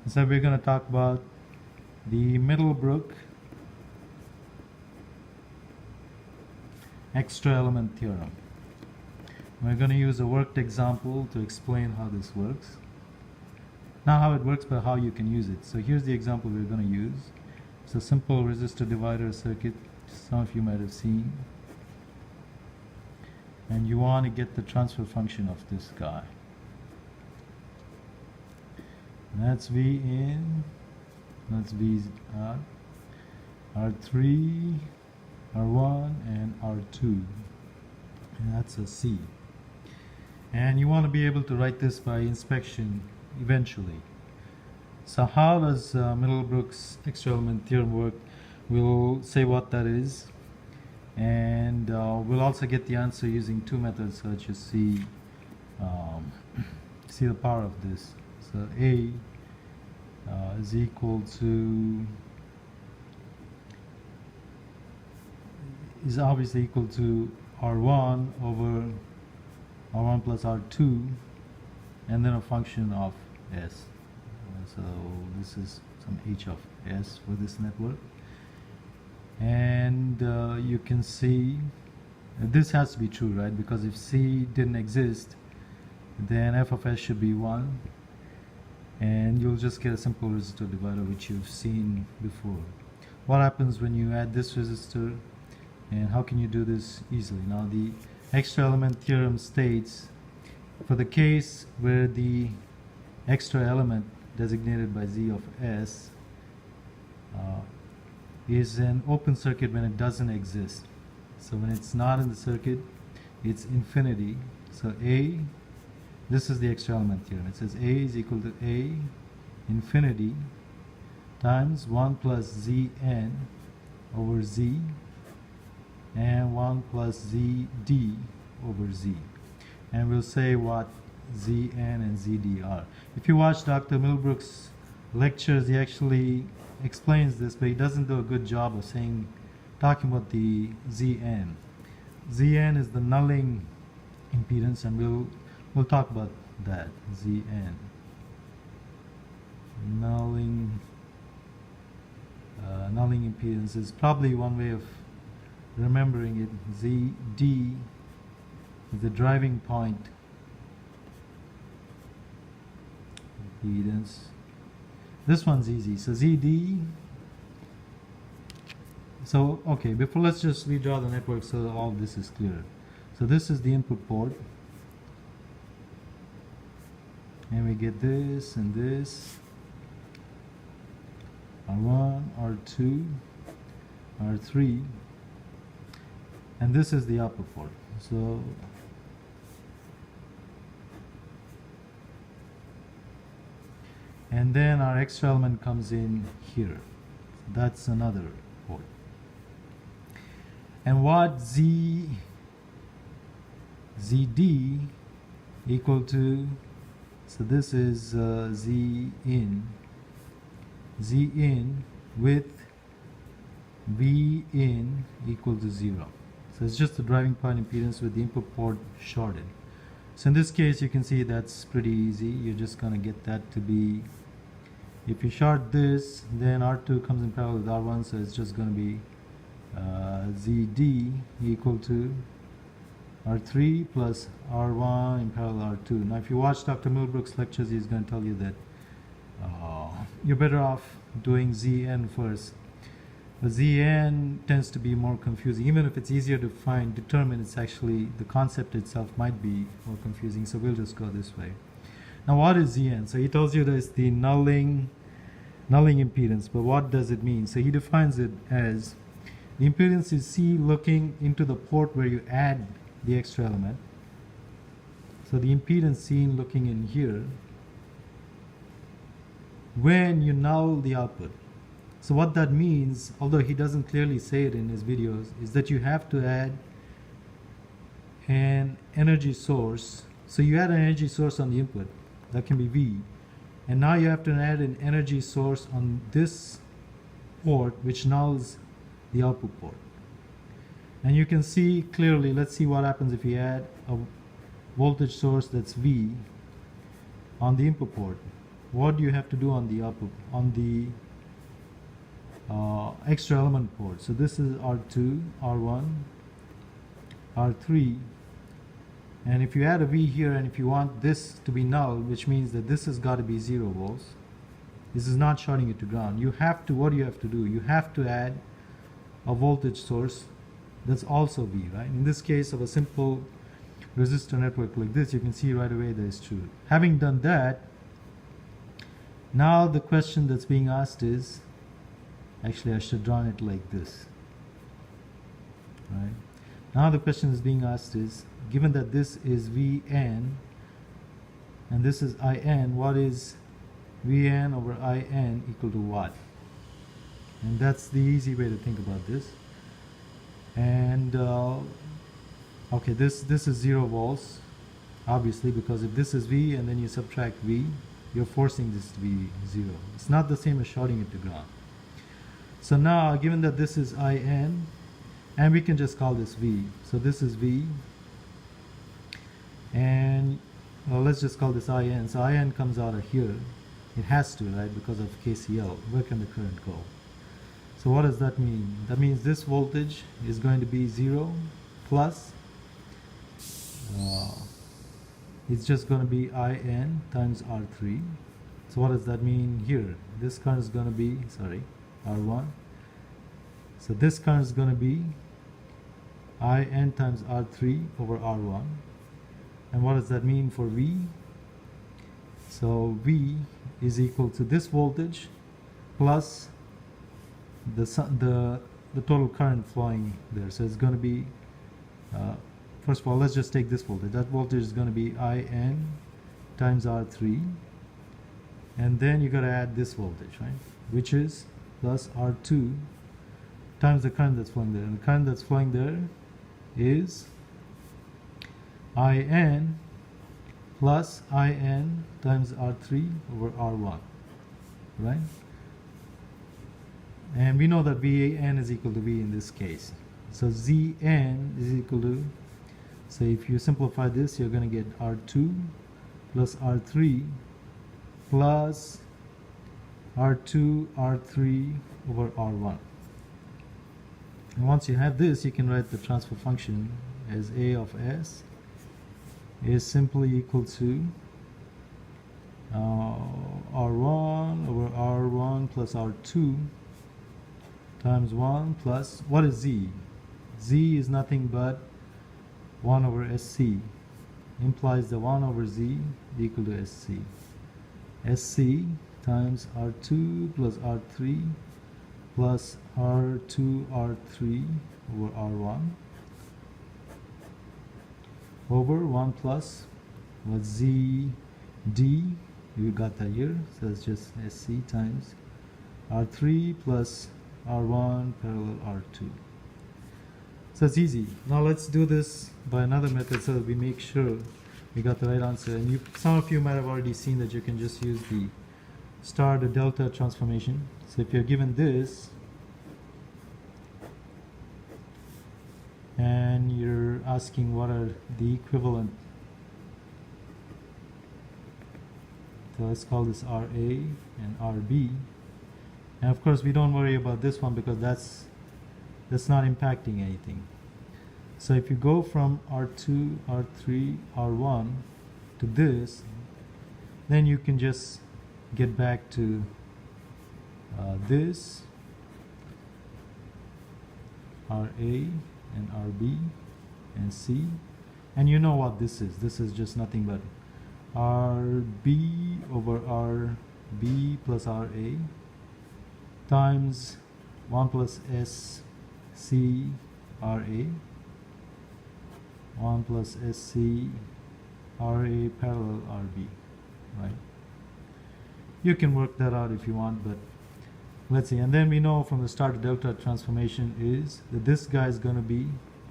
So we're going to talk about the Middlebrook extra element theorem. We're going to use a worked example to explain how this works. Not how it works, but how you can use it. So here's the example we're going to use. It's a simple resistor divider circuit, some of you might have seen. And you want to get the transfer function of this guy. And that's V in, that's V out, R3, R1, and R2. And that's a C. And you want to be able to write this by inspection eventually. So how does Middlebrook's extra element theorem work? We'll say what that is, and we'll also get the answer using two methods, so that you see see the power of this. So A is equal to, is obviously equal to R1 over R1 plus R2, and then a function of S. So this is some H of S for this network. And you can see this has to be true, right? Because if C didn't exist, then f of S should be 1. And you'll just get a simple resistor divider, which you've seen before. What happens when you add this resistor, and how can you do this easily? Now the extra element theorem states, for the case where the extra element designated by Z of S is an open circuit when it doesn't exist. So when it's not in the circuit, it's infinity. So A, this is the extra element theorem. It says A is equal to A infinity times 1 plus Zn over Z and 1 plus Zd over Z. And we'll say what Zn and Zd are. If you watch Dr. Middlebrook's lectures, he actually explains this, but he doesn't do a good job of talking about the Zn. Zn is the nulling impedance, and we'll talk about that. Zn, nulling impedance is probably one way of remembering it. Zd is the driving point impedance. This one's easy. So Zd. So okay, before, let's just redraw the network so all of this is clear. So this is the input port, and we get this and this, R1, R2, R3, and this is the output port. So and then our extra element comes in here. That's another port. And what Zd equal to, so this is Zin with Vin equal to 0. So it's just the driving point impedance with the input port shorted. So in this case, you can see that's pretty easy. You're just going to get that to be, if you short this, then R2 comes in parallel with R1, so it's just going to be Zd equal to R3 plus R1 in parallel R2. Now if you watch Dr. Middlebrook's lectures, he's going to tell you that you're better off doing Zn first. But Zn tends to be more confusing. Even if it's easier to determine, it's actually, the concept itself might be more confusing, so we'll just go this way. Now what is Zn? So he tells you that it's the nulling impedance, but what does it mean? So he defines it as, the impedance is C looking into the port where you add the extra element. So the impedance seen looking in here when you null the output. So what that means, although he doesn't clearly say it in his videos, is that you have to add an energy source. So you add an energy source on the input, that can be V, and now you have to add an energy source on this port, which nulls the output port. And you can see clearly, let's see what happens if you add a voltage source that's V on the input port. what do you have to do on the extra element port? So this is R2, R1, R3, and if you add a V here, and if you want this to be null, which means that this has got to be 0 volts, this is not shorting it to ground. You have to, what do you have to do? You have to add a voltage source that's also V, right? In this case of a simple resistor network like this, you can see right away that is true. Having done that, now the question that's being asked is, actually I should draw it like this, right? Now the question is being asked is, given that this is Vn and this is In, what is Vn over In equal to what? And that's the easy way to think about this. And okay, this is 0 volts, obviously, because if this is V and then you subtract V, you're forcing this to be 0. It's not the same as shorting it to ground. So now, given that this is In, and we can just call this V. So this is V, and well, let's just call this In. So In comes out of here. It has to, right, because of KCL. Where can the current go? So what does that mean? That means this voltage is going to be 0 plus, it's just going to be In times R3. So what does that mean here? This current is going to be, sorry, R1. So this current is going to be In times R3 over R1. And what does that mean for V? So V is equal to this voltage plus the total current flowing there. So it's going to be, first of all, let's just take this voltage. That voltage is going to be In times R3, and then you got to add this voltage, right, which is plus R2 times the current that's flowing there. And the current that's flowing there is In plus In times R3 over R1, right? And we know that Van is equal to V in this case. So Zn is equal to, so if you simplify this, you're going to get R2 plus R3 plus R2, R3 over R1. And once you have this, you can write the transfer function as A of S is simply equal to R1 over R1 plus R2 times 1 plus, what is Z? Z is nothing but 1 over SC, implies the 1 over Z equal to SC. SC times R2 plus R3 plus R2 R3 over R1 over 1 plus what, ZD, you got that here, so it's just SC times R3 plus R1 parallel R2. So it's easy. Now let's do this by another method so that we make sure we got the right answer. And some of you might have already seen that you can just use the star to delta transformation. So if you're given this and you're asking what are the equivalent, so let's call this RA and RB. And of course we don't worry about this one because that's not impacting anything. So if you go from R2, R3, R1 to this, then you can just get back to this RA and RB and C, and you know what this is. This is just nothing but RB over RB plus RA times 1 plus SC RA 1 plus SC RA parallel RB, right? You can work that out if you want, but let's see. And then we know from the star to delta transformation is that this guy is going to be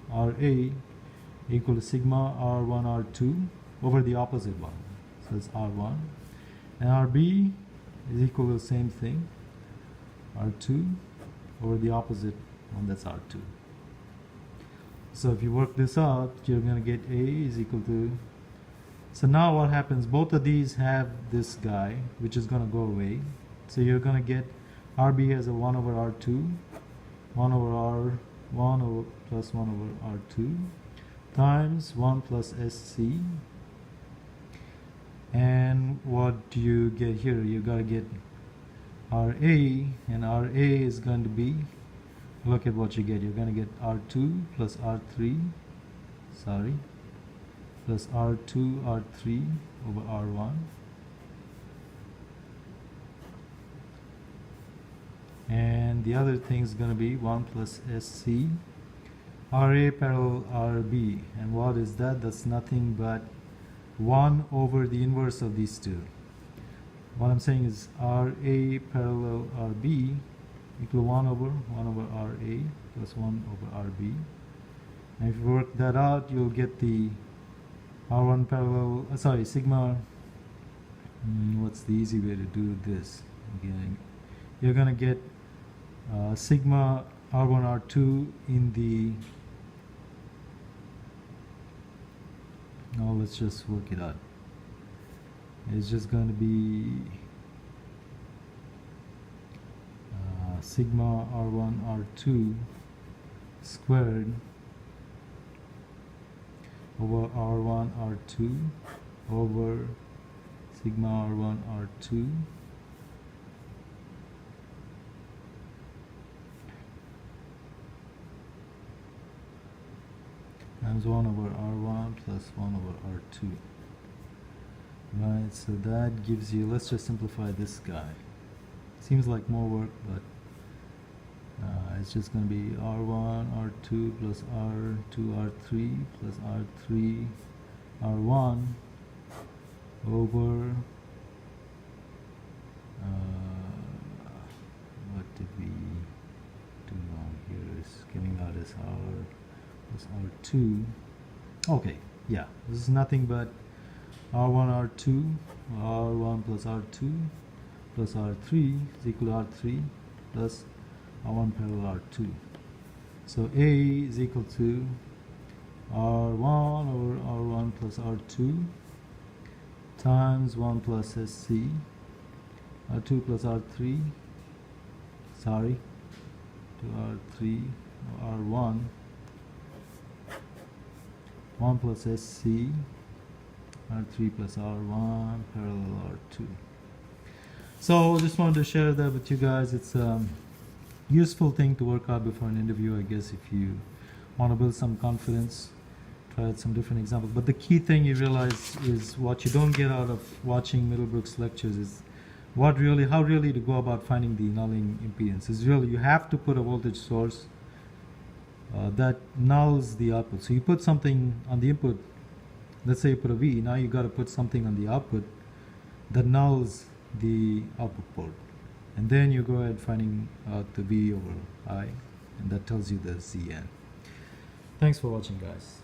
RA equal to sigma R1 R2 over the opposite one. So it's R1. And RB is equal to the same thing, R2 over the opposite one, that's R2. So if you work this out, you're going to get A is equal to So now what happens, both of these have this guy, which is going to go away. So you're going to get RB as a 1 over R2, 1 over R1 over plus 1 over R2 times 1 plus SC. And what do you get here? You got to get RA, and RA is going to be, look at what you get. You're going to get R2 plus R3, sorry, plus R2, R3 over R1. And the other thing is going to be 1 plus SC, RA parallel RB. And what is that? That's nothing but 1 over the inverse of these two. What I'm saying is RA parallel RB equal 1 over RA plus 1 over RB. And if you work that out, you'll get the R1 parallel, sigma, what's the easy way to do this? Again, you're going to get sigma R1, R2 in the, now let's just work it out. It's just going to be sigma R1, R2 squared over R1, R2 over sigma R1, R2 times 1 over R1 plus 1 over R2. Right, so that gives you, let's just simplify this guy. Seems like more work, but it's just going to be R1, R2 plus R2, R3 plus R3, R1 over what did we do wrong here? Is giving out as R plus R2. Okay, yeah, this is nothing but R1, R2, R1 plus R2 plus R3 is equal to R3 plus R1 parallel R2. So A is equal to R1 over R1 plus R2 times 1 plus SC, R2 plus R3, sorry, to R3, R1, 1 plus SC, R3 plus R1 parallel R2. So just wanted to share that with you guys. It's a useful thing to work out before an interview, I guess, if you want to build some confidence. Try out some different examples. But the key thing you realize is what you don't get out of watching Middlebrook's lectures is how really to go about finding the nulling impedance. Is really you have to put a voltage source that nulls the output. So you put something on the input. Let's say you put a V. Now you got to put something on the output that nulls the output port, and then you go ahead finding out the V over I, and that tells you the Zn. Thanks for watching, guys.